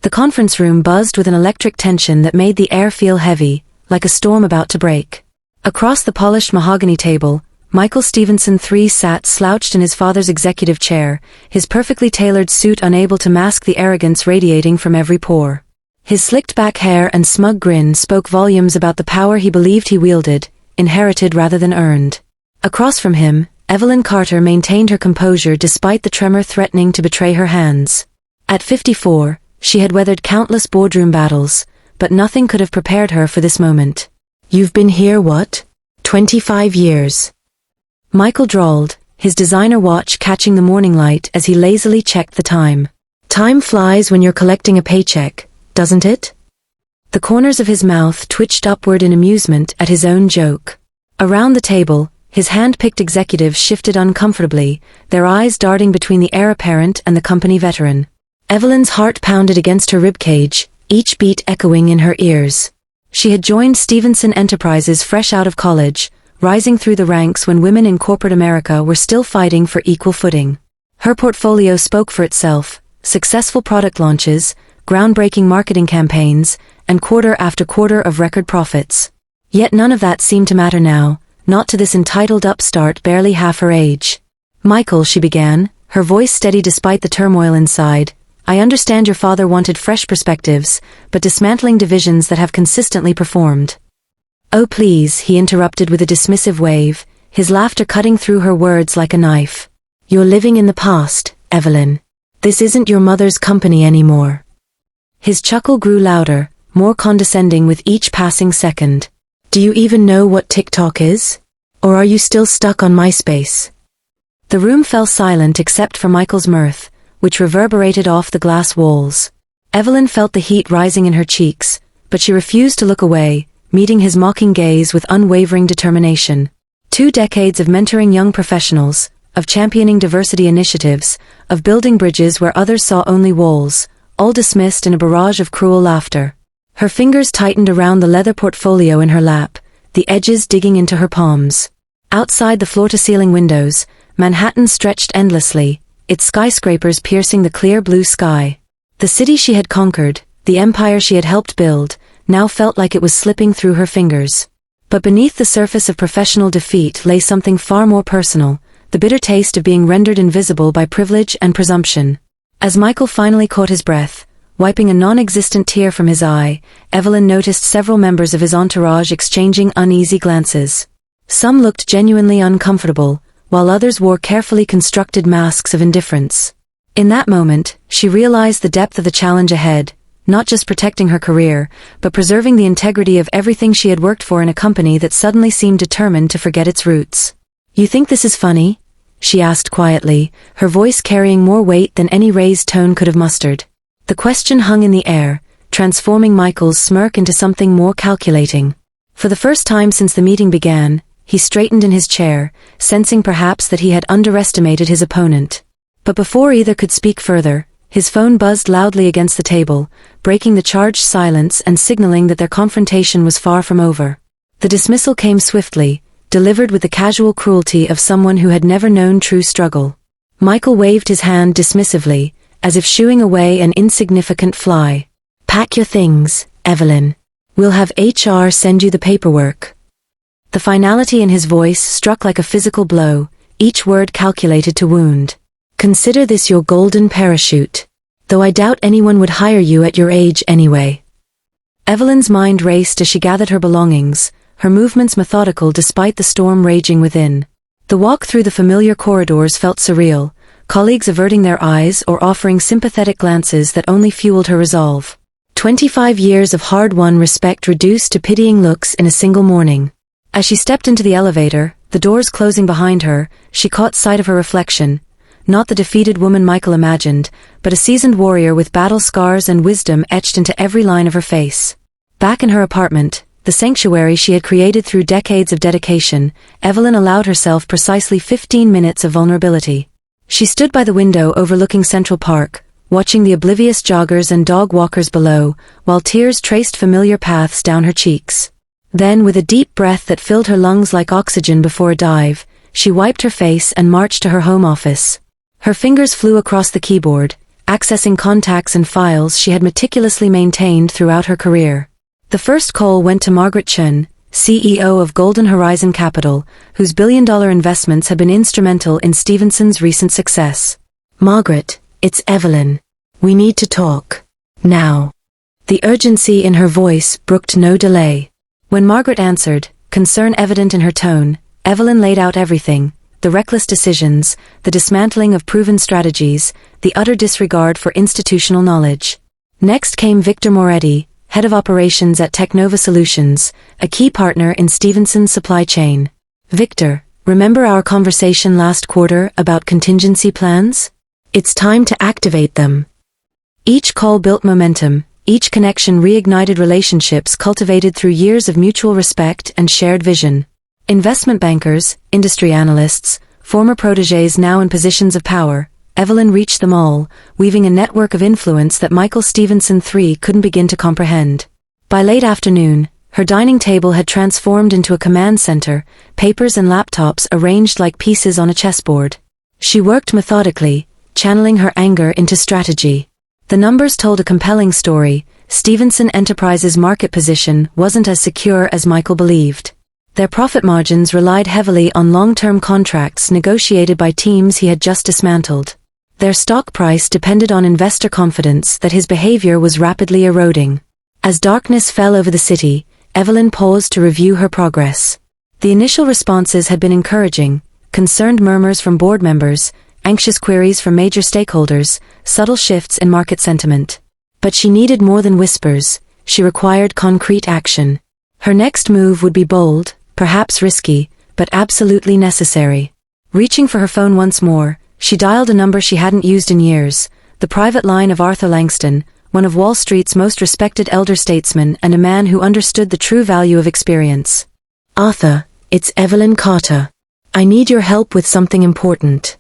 The conference room buzzed with an electric tension that made the air feel heavy, like a storm about to break. Across the polished mahogany table, Michael Stevenson III sat slouched in his father's executive chair, his perfectly tailored suit unable to mask the arrogance radiating from every pore. His slicked-back hair and smug grin spoke volumes about the power he believed he wielded, inherited rather than earned. Across from him, Evelyn Carter maintained her composure despite the tremor threatening to betray her hands. At 54, she had weathered countless boardroom battles, but nothing could have prepared her for this moment. "You've been here what? 25 years." Michael drawled, his designer watch catching the morning light as he lazily checked the time. "Time flies when you're collecting a paycheck, doesn't it?" The corners of his mouth twitched upward in amusement at his own joke. Around the table, his hand-picked executives shifted uncomfortably, their eyes darting between the heir apparent and the company veteran. Evelyn's heart pounded against her ribcage, each beat echoing in her ears. She had joined Stevenson Enterprises fresh out of college, rising through the ranks when women in corporate America were still fighting for equal footing. Her portfolio spoke for itself: successful product launches, groundbreaking marketing campaigns, and quarter after quarter of record profits. Yet none of that seemed to matter now, not to this entitled upstart barely half her age. "Michael," she began, her voice steady despite the turmoil inside, "I understand your father wanted fresh perspectives, but dismantling divisions that have consistently performed." "Oh please," he interrupted with a dismissive wave, his laughter cutting through her words like a knife. "You're living in the past, Evelyn. This isn't your mother's company anymore." His chuckle grew louder, more condescending with each passing second. "Do you even know what TikTok is? Or are you still stuck on MySpace?" The room fell silent except for Michael's mirth, which reverberated off the glass walls. Evelyn felt the heat rising in her cheeks, but she refused to look away, meeting his mocking gaze with unwavering determination. 2 decades of mentoring young professionals, of championing diversity initiatives, of building bridges where others saw only walls, all dismissed in a barrage of cruel laughter. Her fingers tightened around the leather portfolio in her lap, the edges digging into her palms. Outside the floor-to-ceiling windows, Manhattan stretched endlessly, its skyscrapers piercing the clear blue sky. The city she had conquered, the empire she had helped build, now felt like it was slipping through her fingers. But beneath the surface of professional defeat lay something far more personal, the bitter taste of being rendered invisible by privilege and presumption. As Michael finally caught his breath, wiping a non-existent tear from his eye, Evelyn noticed several members of his entourage exchanging uneasy glances. Some looked genuinely uncomfortable, while others wore carefully constructed masks of indifference. In that moment, she realized the depth of the challenge ahead, not just protecting her career, but preserving the integrity of everything she had worked for in a company that suddenly seemed determined to forget its roots. "You think this is funny?" she asked quietly, her voice carrying more weight than any raised tone could have mustered. The question hung in the air, transforming Michael's smirk into something more calculating. For the first time since the meeting began, he straightened in his chair, sensing perhaps that he had underestimated his opponent. But before either could speak further, his phone buzzed loudly against the table, breaking the charged silence and signaling that their confrontation was far from over. The dismissal came swiftly, delivered with the casual cruelty of someone who had never known true struggle. Michael waved his hand dismissively, as if shooing away an insignificant fly. "Pack your things, Evelyn. We'll have HR send you the paperwork." The finality in his voice struck like a physical blow, each word calculated to wound. "Consider this your golden parachute. Though I doubt anyone would hire you at your age anyway." Evelyn's mind raced as she gathered her belongings, her movements methodical despite the storm raging within. The walk through the familiar corridors felt surreal, colleagues averting their eyes or offering sympathetic glances that only fueled her resolve. 25 years of hard-won respect reduced to pitying looks in a single morning. As she stepped into the elevator, the doors closing behind her, she caught sight of her reflection. Not the defeated woman Michael imagined, but a seasoned warrior with battle scars and wisdom etched into every line of her face. Back in her apartment, the sanctuary she had created through decades of dedication, Evelyn allowed herself precisely 15 minutes of vulnerability. She stood by the window overlooking Central Park, watching the oblivious joggers and dog walkers below, while tears traced familiar paths down her cheeks. Then, with a deep breath that filled her lungs like oxygen before a dive, she wiped her face and marched to her home office. Her fingers flew across the keyboard, accessing contacts and files she had meticulously maintained throughout her career. The first call went to Margaret Chun, CEO of Golden Horizon Capital, whose billion-dollar investments had been instrumental in Stevenson's recent success. "Margaret, it's Evelyn. We need to talk. Now." The urgency in her voice brooked no delay. When Margaret answered, concern evident in her tone, Evelyn laid out everything: the reckless decisions, the dismantling of proven strategies, the utter disregard for institutional knowledge. Next came Victor Moretti, head of operations at Technova Solutions, a key partner in Stevenson's supply chain. "Victor, remember our conversation last quarter about contingency plans? It's time to activate them." Each call built momentum, each connection reignited relationships cultivated through years of mutual respect and shared vision. Investment bankers, industry analysts, former protégés now in positions of power, Evelyn reached them all, weaving a network of influence that Michael Stevenson III couldn't begin to comprehend. By late afternoon, her dining table had transformed into a command center, papers and laptops arranged like pieces on a chessboard. She worked methodically, channeling her anger into strategy. The numbers told a compelling story. Stevenson Enterprises' market position wasn't as secure as Michael believed. Their profit margins relied heavily on long-term contracts negotiated by teams he had just dismantled. Their stock price depended on investor confidence that his behavior was rapidly eroding. As darkness fell over the city, Evelyn paused to review her progress. The initial responses had been encouraging: concerned murmurs from board members, anxious queries from major stakeholders, subtle shifts in market sentiment. But she needed more than whispers. She required concrete action. Her next move would be bold, perhaps risky, but absolutely necessary. Reaching for her phone once more, she dialed a number she hadn't used in years, the private line of Arthur Langston, one of Wall Street's most respected elder statesmen and a man who understood the true value of experience. "Arthur, it's Evelyn Carter. I need your help with something important."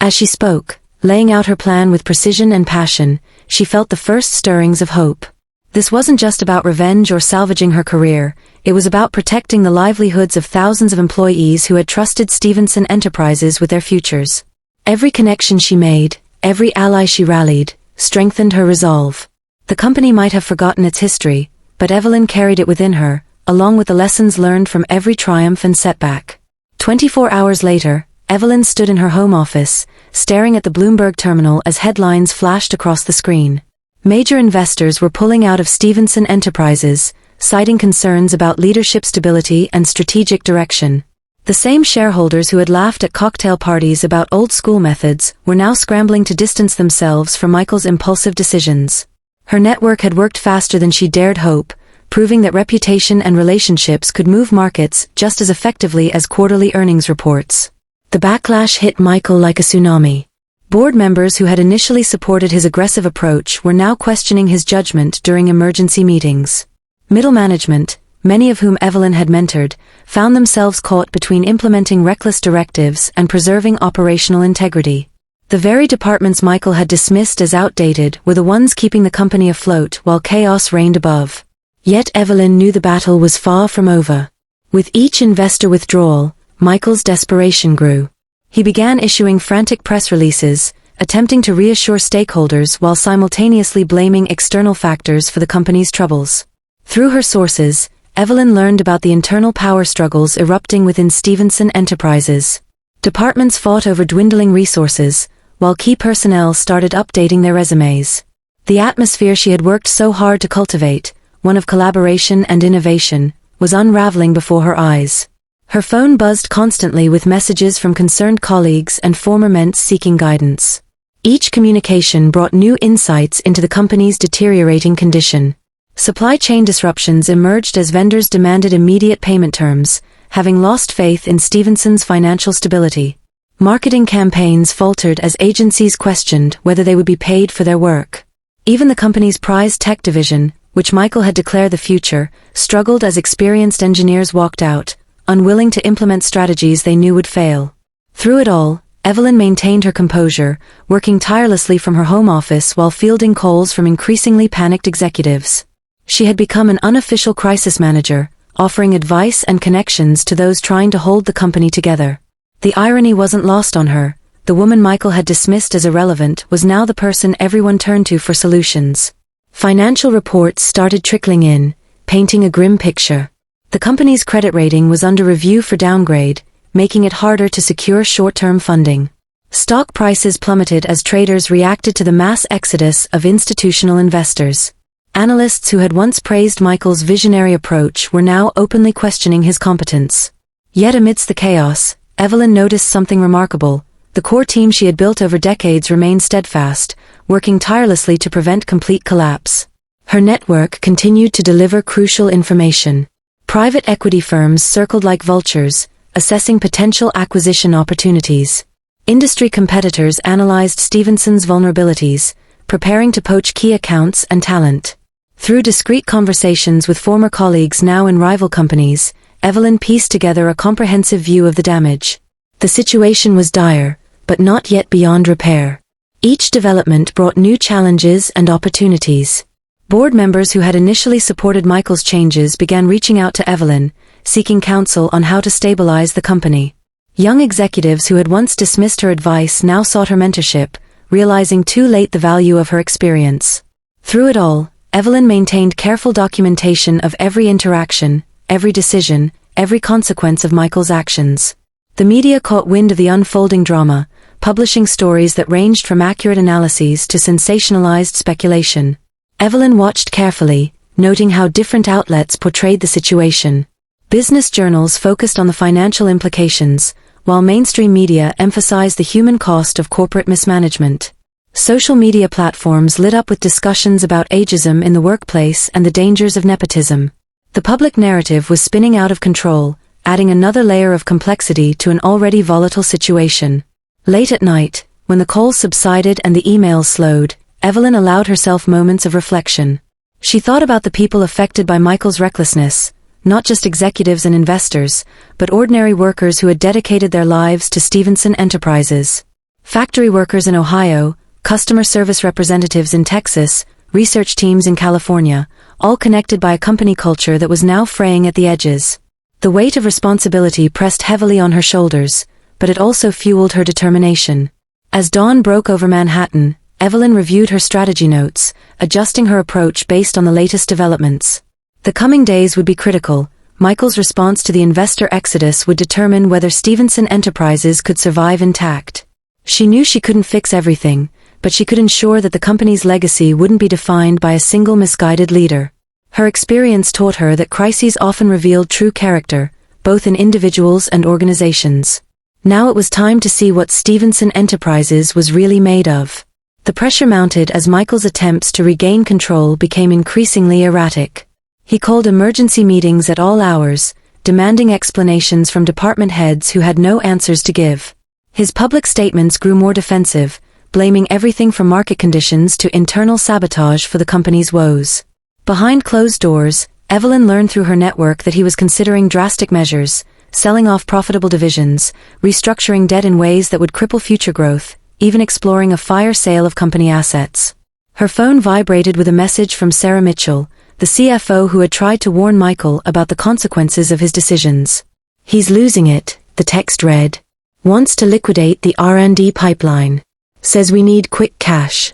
As she spoke, laying out her plan with precision and passion, she felt the first stirrings of hope. This wasn't just about revenge or salvaging her career, it was about protecting the livelihoods of thousands of employees who had trusted Stevenson Enterprises with their futures. Every connection she made, every ally she rallied, strengthened her resolve. The company might have forgotten its history, but Evelyn carried it within her, along with the lessons learned from every triumph and setback. 24 hours later, Evelyn stood in her home office, staring at the Bloomberg terminal as headlines flashed across the screen. Major investors were pulling out of Stevenson Enterprises, citing concerns about leadership stability and strategic direction. The same shareholders who had laughed at cocktail parties about old-school methods were now scrambling to distance themselves from Michael's impulsive decisions. Her network had worked faster than she dared hope, proving that reputation and relationships could move markets just as effectively as quarterly earnings reports. The backlash hit Michael like a tsunami. Board members who had initially supported his aggressive approach were now questioning his judgment during emergency meetings. Middle management, many of whom Evelyn had mentored, found themselves caught between implementing reckless directives and preserving operational integrity. The very departments Michael had dismissed as outdated were the ones keeping the company afloat while chaos reigned above. Yet Evelyn knew the battle was far from over. With each investor withdrawal, Michael's desperation grew. He began issuing frantic press releases, attempting to reassure stakeholders while simultaneously blaming external factors for the company's troubles. Through her sources, Evelyn learned about the internal power struggles erupting within Stevenson Enterprises. Departments fought over dwindling resources, while key personnel started updating their resumes. The atmosphere she had worked so hard to cultivate, one of collaboration and innovation, was unraveling before her eyes. Her phone buzzed constantly with messages from concerned colleagues and former mentor seeking guidance. Each communication brought new insights into the company's deteriorating condition. Supply chain disruptions emerged as vendors demanded immediate payment terms, having lost faith in Stevenson's financial stability. Marketing campaigns faltered as agencies questioned whether they would be paid for their work. Even the company's prized tech division, which Michael had declared the future, struggled as experienced engineers walked out, unwilling to implement strategies they knew would fail. Through it all, Evelyn maintained her composure, working tirelessly from her home office while fielding calls from increasingly panicked executives. She had become an unofficial crisis manager, offering advice and connections to those trying to hold the company together. The irony wasn't lost on her. the woman Michael had dismissed as irrelevant was now the person everyone turned to for solutions. Financial reports started trickling in, painting a grim picture. The company's credit rating was under review for downgrade, making it harder to secure short-term funding. Stock prices plummeted as traders reacted to the mass exodus of institutional investors. Analysts who had once praised Michael's visionary approach were now openly questioning his competence. Yet amidst the chaos, Evelyn noticed something remarkable. The core team she had built over decades remained steadfast, working tirelessly to prevent complete collapse. Her network continued to deliver crucial information. Private equity firms circled like vultures, assessing potential acquisition opportunities. Industry competitors analyzed Stevenson's vulnerabilities, preparing to poach key accounts and talent. Through discreet conversations with former colleagues now in rival companies, Evelyn pieced together a comprehensive view of the damage. The situation was dire, but not yet beyond repair. Each development brought new challenges and opportunities. Board members who had initially supported Michael's changes began reaching out to Evelyn, seeking counsel on how to stabilize the company. Young executives who had once dismissed her advice now sought her mentorship, realizing too late the value of her experience. Through it all, Evelyn maintained careful documentation of every interaction, every decision, every consequence of Michael's actions. The media caught wind of the unfolding drama, publishing stories that ranged from accurate analyses to sensationalized speculation. Evelyn watched carefully, noting how different outlets portrayed the situation. Business journals focused on the financial implications, while mainstream media emphasized the human cost of corporate mismanagement. Social media platforms lit up with discussions about ageism in the workplace and the dangers of nepotism. The public narrative was spinning out of control, adding another layer of complexity to an already volatile situation. Late at night, when the calls subsided and the emails slowed, Evelyn allowed herself moments of reflection. She thought about the people affected by Michael's recklessness, not just executives and investors, but ordinary workers who had dedicated their lives to Stevenson Enterprises. Factory workers in Ohio, customer service representatives in Texas, research teams in California, all connected by a company culture that was now fraying at the edges. The weight of responsibility pressed heavily on her shoulders, but it also fueled her determination. As dawn broke over Manhattan, Evelyn reviewed her strategy notes, adjusting her approach based on the latest developments. The coming days would be critical. Michael's response to the investor exodus would determine whether Stevenson Enterprises could survive intact. She knew she couldn't fix everything, but she could ensure that the company's legacy wouldn't be defined by a single misguided leader. Her experience taught her that crises often revealed true character, both in individuals and organizations. Now it was time to see what Stevenson Enterprises was really made of. The pressure mounted as Michael's attempts to regain control became increasingly erratic. He called emergency meetings at all hours, demanding explanations from department heads who had no answers to give. His public statements grew more defensive, blaming everything from market conditions to internal sabotage for the company's woes. Behind closed doors, Evelyn learned through her network that he was considering drastic measures, selling off profitable divisions, restructuring debt in ways that would cripple future growth, even exploring a fire sale of company assets. Her phone vibrated with a message from Sarah Mitchell, the CFO who had tried to warn Michael about the consequences of his decisions. "He's losing it," the text read. "Wants to liquidate the R&D pipeline. Says we need quick cash."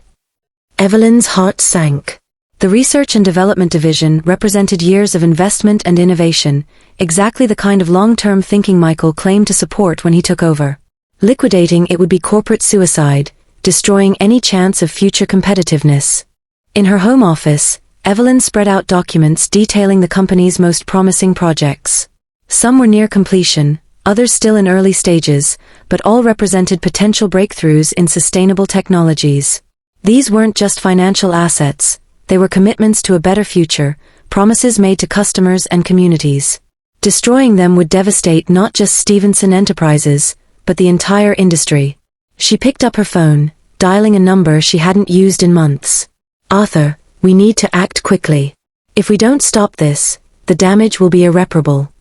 Evelyn's heart sank. The research and development division represented years of investment and innovation, exactly the kind of long-term thinking Michael claimed to support when he took over. Liquidating it would be corporate suicide, destroying any chance of future competitiveness. In her home office, Evelyn spread out documents detailing the company's most promising projects. Some were near completion, others still in early stages, but all represented potential breakthroughs in sustainable technologies. These weren't just financial assets, they were commitments to a better future, promises made to customers and communities. Destroying them would devastate not just Stevenson Enterprises, but the entire industry. She picked up her phone, dialing a number she hadn't used in months. "Arthur, we need to act quickly. If we don't stop this, the damage will be irreparable."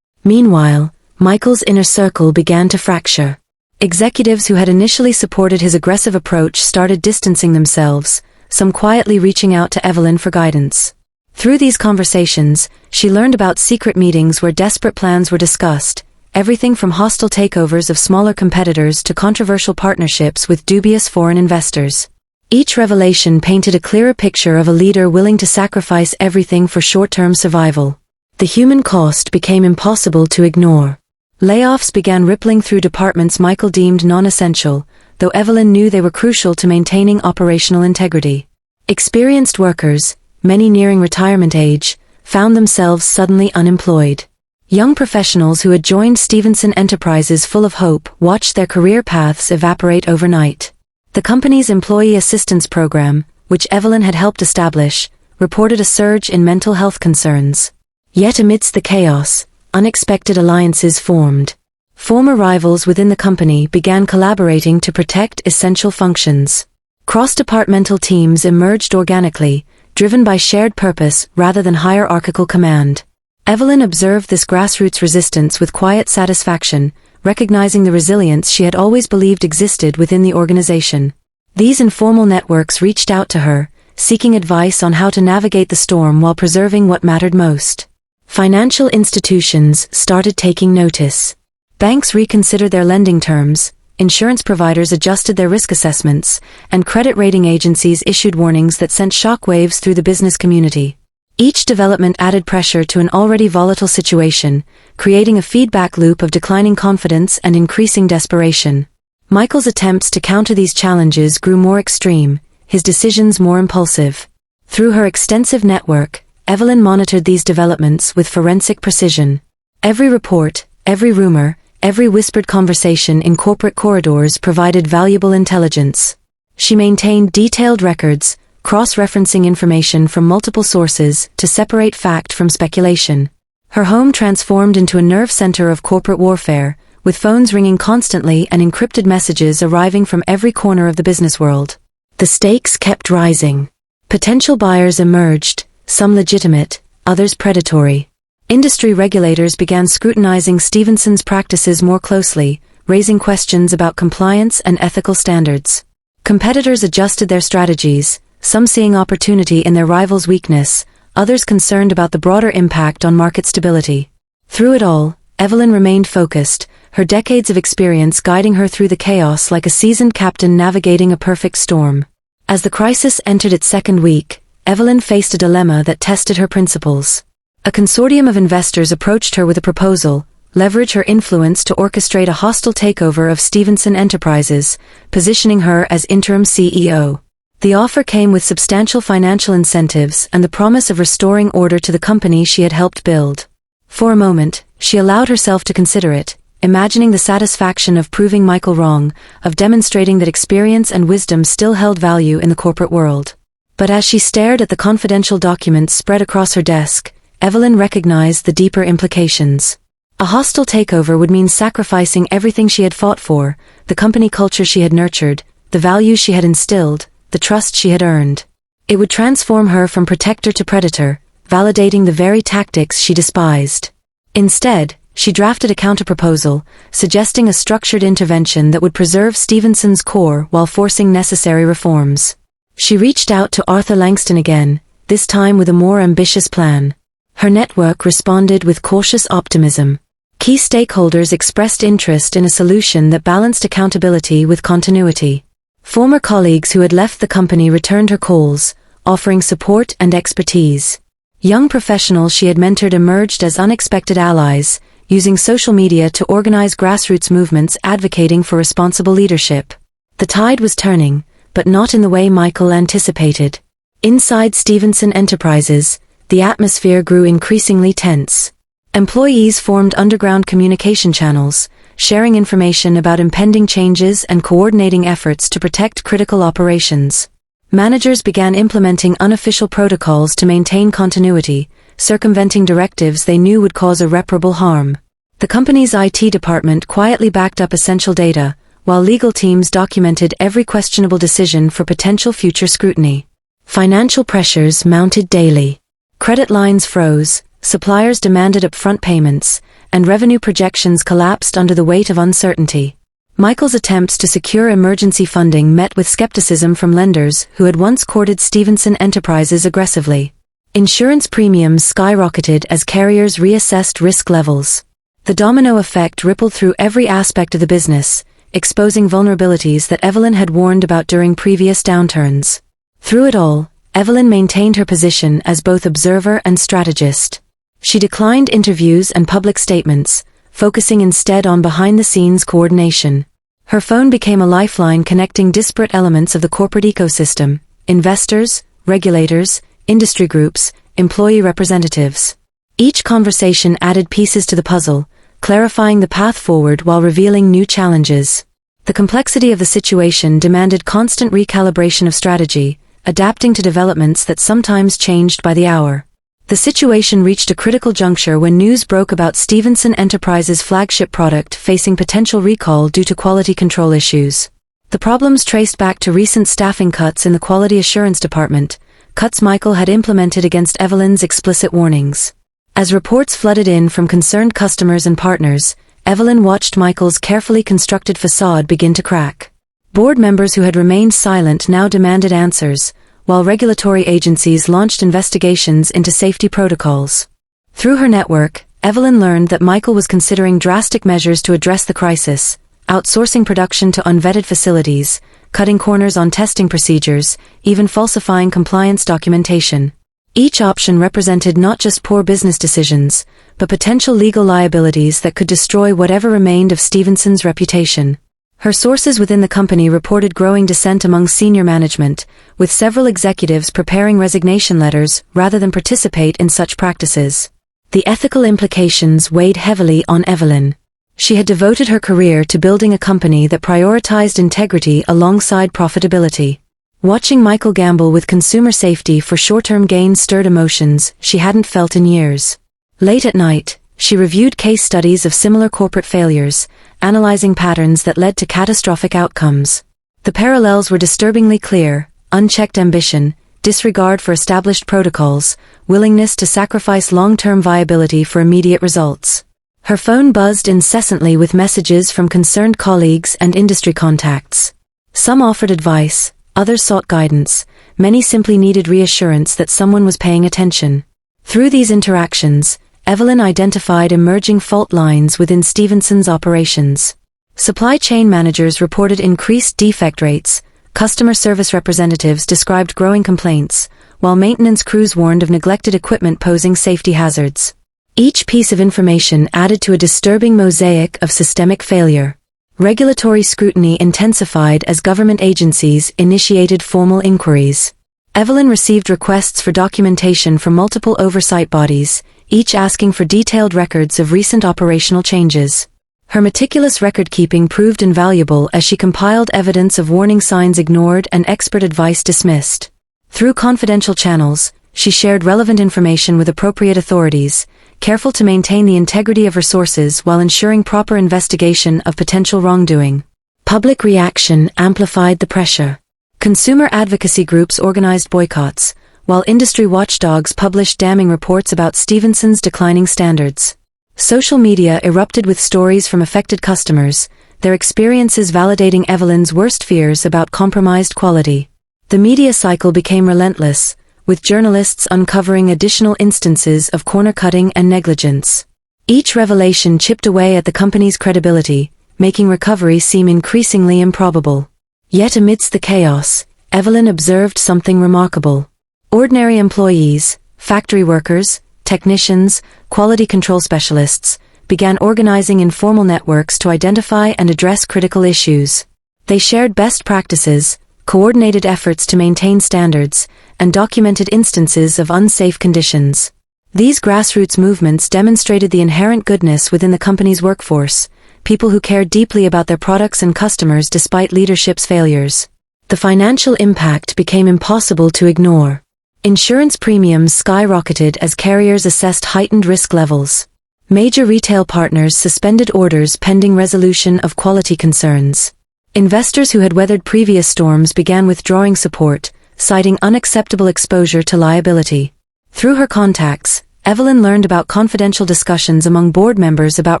Meanwhile, Michael's inner circle began to fracture. Executives who had initially supported his aggressive approach started distancing themselves, some quietly reaching out to Evelyn for guidance. Through these conversations, she learned about secret meetings where desperate plans were discussed, everything from hostile takeovers of smaller competitors to controversial partnerships with dubious foreign investors. Each revelation painted a clearer picture of a leader willing to sacrifice everything for short-term survival. The human cost became impossible to ignore. Layoffs began rippling through departments Michael deemed non-essential, though Evelyn knew they were crucial to maintaining operational integrity. Experienced workers, many nearing retirement age, found themselves suddenly unemployed. Young professionals who had joined Stevenson Enterprises full of hope watched their career paths evaporate overnight. The company's employee assistance program, which Evelyn had helped establish, reported a surge in mental health concerns. Yet amidst the chaos, unexpected alliances formed. Former rivals within the company began collaborating to protect essential functions. Cross-departmental teams emerged organically, driven by shared purpose rather than hierarchical command. Evelyn observed this grassroots resistance with quiet satisfaction, recognizing the resilience she had always believed existed within the organization. These informal networks reached out to her, seeking advice on how to navigate the storm while preserving what mattered most. Financial institutions started taking notice. Banks reconsidered their lending terms, insurance providers adjusted their risk assessments, and credit rating agencies issued warnings that sent shockwaves through the business community. Each development added pressure to an already volatile situation, creating a feedback loop of declining confidence and increasing desperation. Michael's attempts to counter these challenges grew more extreme, his decisions more impulsive. Through her extensive network, Evelyn monitored these developments with forensic precision. Every report, every rumor, every whispered conversation in corporate corridors provided valuable intelligence. She maintained detailed records, cross-referencing information from multiple sources to separate fact from speculation. Her home transformed into a nerve center of corporate warfare, with phones ringing constantly and encrypted messages arriving from every corner of the business world. The stakes kept rising. Potential buyers emerged, some legitimate, others predatory. Industry regulators began scrutinizing Stevenson's practices more closely, raising questions about compliance and ethical standards. Competitors adjusted their strategies, some seeing opportunity in their rivals' weakness, others concerned about the broader impact on market stability. Through it all, Evelyn remained focused, her decades of experience guiding her through the chaos like a seasoned captain navigating a perfect storm. As the crisis entered its second week, Evelyn faced a dilemma that tested her principles. A consortium of investors approached her with a proposal: leverage her influence to orchestrate a hostile takeover of Stevenson Enterprises, positioning her as interim CEO. The offer came with substantial financial incentives and the promise of restoring order to the company she had helped build. For a moment, she allowed herself to consider it, imagining the satisfaction of proving Michael wrong, of demonstrating that experience and wisdom still held value in the corporate world. But as she stared at the confidential documents spread across her desk, Evelyn recognized the deeper implications. A hostile takeover would mean sacrificing everything she had fought for, the company culture she had nurtured, the values she had instilled, the trust she had earned. It would transform her from protector to predator, validating the very tactics she despised. Instead, she drafted a counterproposal, suggesting a structured intervention that would preserve Stevenson's core while forcing necessary reforms. She reached out to Arthur Langston again, this time with a more ambitious plan. Her network responded with cautious optimism. Key stakeholders expressed interest in a solution that balanced accountability with continuity. Former colleagues who had left the company returned her calls, offering support and expertise. Young professionals she had mentored emerged as unexpected allies, using social media to organize grassroots movements advocating for responsible leadership. The tide was turning, but not in the way Michael anticipated. Inside Stevenson Enterprises, the atmosphere grew increasingly tense. Employees formed underground communication channels, sharing information about impending changes and coordinating efforts to protect critical operations. Managers began implementing unofficial protocols to maintain continuity, circumventing directives they knew would cause irreparable harm. The company's IT department quietly backed up essential data, while legal teams documented every questionable decision for potential future scrutiny. Financial pressures mounted daily. Credit lines froze, suppliers demanded upfront payments, and revenue projections collapsed under the weight of uncertainty. Michael's attempts to secure emergency funding met with skepticism from lenders who had once courted Stevenson Enterprises aggressively. Insurance premiums skyrocketed as carriers reassessed risk levels. The domino effect rippled through every aspect of the business, exposing vulnerabilities that Evelyn had warned about during previous downturns. Through it all, Evelyn maintained her position as both observer and strategist. She declined interviews and public statements, focusing instead on behind-the-scenes coordination. Her phone became a lifeline connecting disparate elements of the corporate ecosystem: investors, regulators, industry groups, employee representatives. Each conversation added pieces to the puzzle, clarifying the path forward while revealing new challenges. The complexity of the situation demanded constant recalibration of strategy, adapting to developments that sometimes changed by the hour. The situation reached a critical juncture when news broke about Stevenson Enterprises' flagship product facing potential recall due to quality control issues. The problems traced back to recent staffing cuts in the quality assurance department, cuts Michael had implemented against Evelyn's explicit warnings. As reports flooded in from concerned customers and partners, Evelyn watched Michael's carefully constructed facade begin to crack. Board members who had remained silent now demanded answers, while regulatory agencies launched investigations into safety protocols. Through her network, Evelyn learned that Michael was considering drastic measures to address the crisis: outsourcing production to unvetted facilities, cutting corners on testing procedures, even falsifying compliance documentation. Each option represented not just poor business decisions, but potential legal liabilities that could destroy whatever remained of Stevenson's reputation. Her sources within the company reported growing dissent among senior management, with several executives preparing resignation letters rather than participate in such practices. The ethical implications weighed heavily on Evelyn. She had devoted her career to building a company that prioritized integrity alongside profitability. Watching Michael gamble with consumer safety for short-term gain stirred emotions she hadn't felt in years. Late at night, she reviewed case studies of similar corporate failures, analyzing patterns that led to catastrophic outcomes. The parallels were disturbingly clear: unchecked ambition, disregard for established protocols, willingness to sacrifice long-term viability for immediate results. Her phone buzzed incessantly with messages from concerned colleagues and industry contacts. Some offered advice, others sought guidance, many simply needed reassurance that someone was paying attention. Through these interactions, Evelyn identified emerging fault lines within Stevenson's operations. Supply chain managers reported increased defect rates, customer service representatives described growing complaints, while maintenance crews warned of neglected equipment posing safety hazards. Each piece of information added to a disturbing mosaic of systemic failure. Regulatory scrutiny intensified as government agencies initiated formal inquiries. Evelyn received requests for documentation from multiple oversight bodies, each asking for detailed records of recent operational changes. Her meticulous record-keeping proved invaluable as she compiled evidence of warning signs ignored and expert advice dismissed. Through confidential channels, she shared relevant information with appropriate authorities, careful to maintain the integrity of her sources while ensuring proper investigation of potential wrongdoing. Public reaction amplified the pressure. Consumer advocacy groups organized boycotts, while industry watchdogs published damning reports about Stevenson's declining standards. Social media erupted with stories from affected customers, their experiences validating Evelyn's worst fears about compromised quality. The media cycle became relentless, with journalists uncovering additional instances of corner-cutting and negligence. Each revelation chipped away at the company's credibility, making recovery seem increasingly improbable. Yet amidst the chaos, Evelyn observed something remarkable. Ordinary employees, factory workers, technicians, quality control specialists, began organizing informal networks to identify and address critical issues. They shared best practices, coordinated efforts to maintain standards, and documented instances of unsafe conditions. These grassroots movements demonstrated the inherent goodness within the company's workforce, people who cared deeply about their products and customers despite leadership's failures. The financial impact became impossible to ignore. Insurance premiums skyrocketed as carriers assessed heightened risk levels. Major retail partners suspended orders pending resolution of quality concerns. Investors who had weathered previous storms began withdrawing support, citing unacceptable exposure to liability. Through her contacts, Evelyn learned about confidential discussions among board members about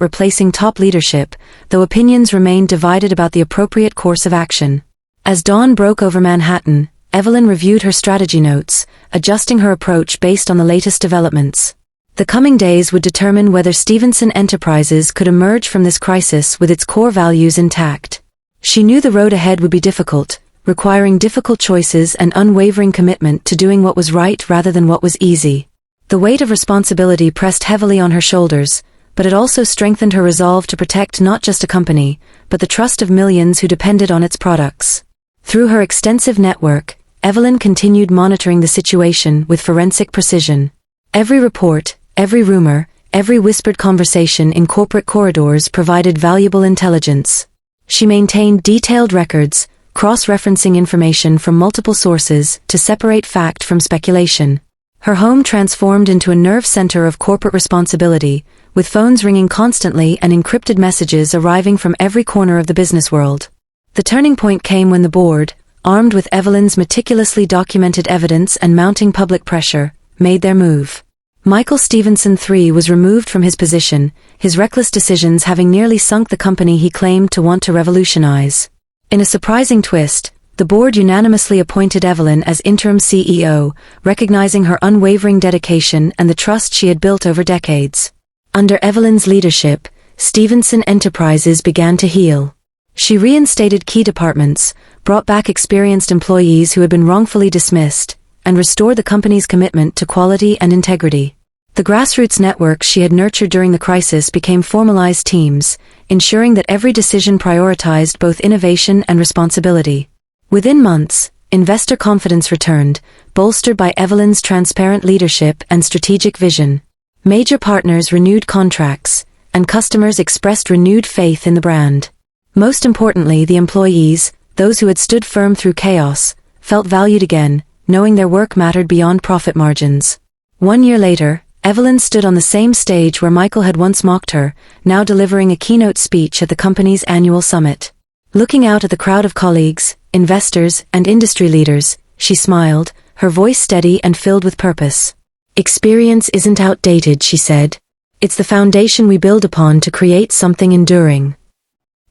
replacing top leadership, though opinions remained divided about the appropriate course of action. As dawn broke over Manhattan, Evelyn reviewed her strategy notes, adjusting her approach based on the latest developments. The coming days would determine whether Stevenson Enterprises could emerge from this crisis with its core values intact. She knew the road ahead would be difficult, requiring difficult choices and unwavering commitment to doing what was right rather than what was easy. The weight of responsibility pressed heavily on her shoulders, but it also strengthened her resolve to protect not just a company, but the trust of millions who depended on its products. Through her extensive network, Evelyn continued monitoring the situation with forensic precision. Every report, every rumor, every whispered conversation in corporate corridors provided valuable intelligence. She maintained detailed records, cross-referencing information from multiple sources to separate fact from speculation. Her home transformed into a nerve center of corporate responsibility, with phones ringing constantly and encrypted messages arriving from every corner of the business world. The turning point came when the board, armed with Evelyn's meticulously documented evidence and mounting public pressure, made their move. Michael Stevenson III was removed from his position, his reckless decisions having nearly sunk the company he claimed to want to revolutionize. In a surprising twist, the board unanimously appointed Evelyn as interim CEO, recognizing her unwavering dedication and the trust she had built over decades. Under Evelyn's leadership, Stevenson Enterprises began to heal. She reinstated key departments, brought back experienced employees who had been wrongfully dismissed, and restored the company's commitment to quality and integrity. The grassroots networks she had nurtured during the crisis became formalized teams, ensuring that every decision prioritized both innovation and responsibility. Within months, investor confidence returned, bolstered by Evelyn's transparent leadership and strategic vision. Major partners renewed contracts, and customers expressed renewed faith in the brand. Most importantly, the employees, those who had stood firm through chaos, felt valued again, knowing their work mattered beyond profit margins. 1 year later, Evelyn stood on the same stage where Michael had once mocked her, now delivering a keynote speech at the company's annual summit. Looking out at the crowd of colleagues, investors, and industry leaders, she smiled, her voice steady and filled with purpose. "Experience isn't outdated," she said. "It's the foundation we build upon to create something enduring."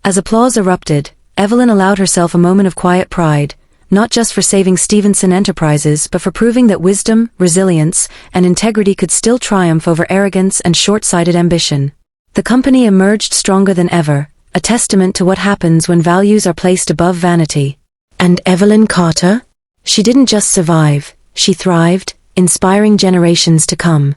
As applause erupted, Evelyn allowed herself a moment of quiet pride, not just for saving Stevenson Enterprises but for proving that wisdom, resilience, and integrity could still triumph over arrogance and short-sighted ambition. The company emerged stronger than ever, a testament to what happens when values are placed above vanity. And Evelyn Carter? She didn't just survive, she thrived, inspiring generations to come.